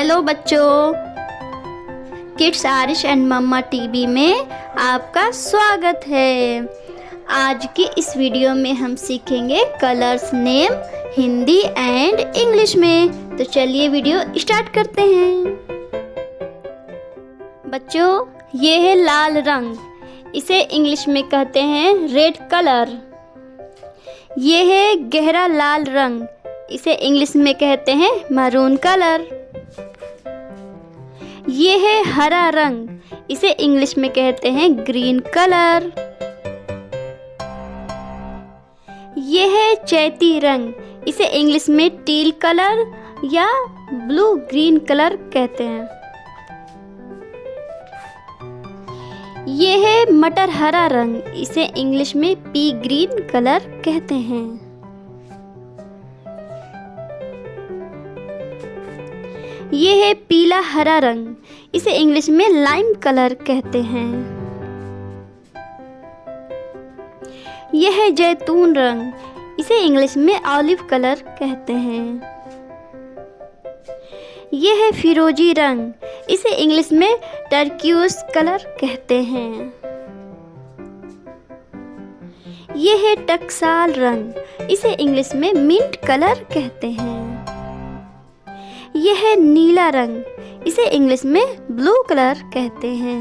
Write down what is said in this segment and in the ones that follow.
Hello बच्चों, kids Arish and mamma TV में आपका स्वागत है। आज की इस वीडियो में हम सीखेंगे colours name Hindi and English में। तो चलिए वीडियो स्टार्ट करते हैं। बच्चों, ये है लाल रंग, इसे इंग्लिश में कहते हैं रेड कलर। ये है गहरा लाल रंग, इसे इंग्लिश में कहते हैं मैरून कलर। ये है हरा रंग, इसे इंग्लिश में कहते हैं ग्रीन कलर। ये है चैती रंग, इसे इंग्लिश में टील कलर या ब्लू ग्रीन कलर कहते हैं। ये है मटर हरा रंग, इसे इंग्लिश में पी ग्रीन कलर कहते हैं। ये है पीला हरा रंग, इसे इंग्लिश में लाइम कलर कहते हैं। यह है जैतून रंग, इसे इंग्लिश में ऑलिव कलर कहते हैं। यह है फिरोजी रंग, इसे इंग्लिश में टर्क्यूस कलर कहते हैं। यह है टकसाल रंग, इसे इंग्लिश में मिंट कलर कहते हैं। यह है नीला रंग, इसे इंग्लिश में ब्लू कलर कहते हैं।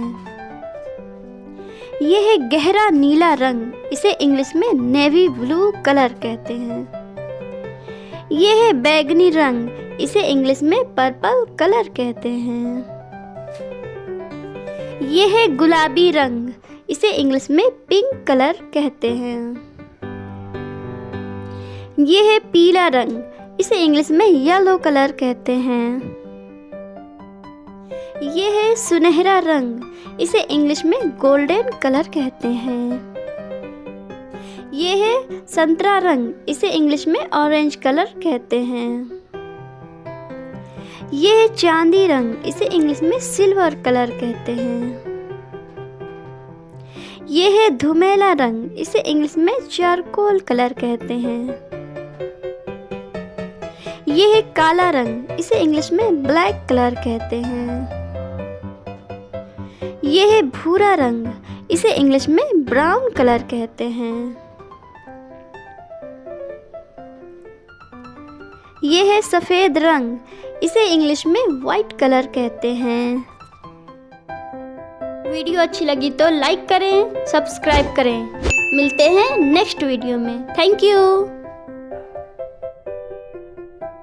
यह है गहरा नीला रंग, इसे इंग्लिश में नेवी ब्लू कलर कहते हैं। यह है बैगनी रंग, इसे इंग्लिश में पर्पल कलर कहते हैं। यह है गुलाबी रंग, इसे इंग्लिश में पिंक कलर कहते हैं। यह है पीला रंग, इसे इंग्लिश में येलो कलर कहते हैं। यह है सुनहरा रंग, इसे इंग्लिश में गोल्डन कलर कहते हैं। यह है संतरा रंग, इसे इंग्लिश में ऑरेंज कलर कहते हैं। यह है चांदी रंग, इसे इंग्लिश में सिल्वर कलर कहते हैं। यह है धुमेला रंग, इसे इंग्लिश में चारकोल कलर कहते हैं। यह है काला रंग, इसे इंग्लिश में ब्लैक कलर कहते हैं। यह है भूरा रंग, इसे इंग्लिश में ब्राउन कलर कहते हैं। यह है सफेद रंग, इसे इंग्लिश में व्हाइट कलर कहते हैं। वीडियो अच्छी लगी तो लाइक करें, सब्सक्राइब करें। मिलते हैं नेक्स्ट वीडियो में। Thank you.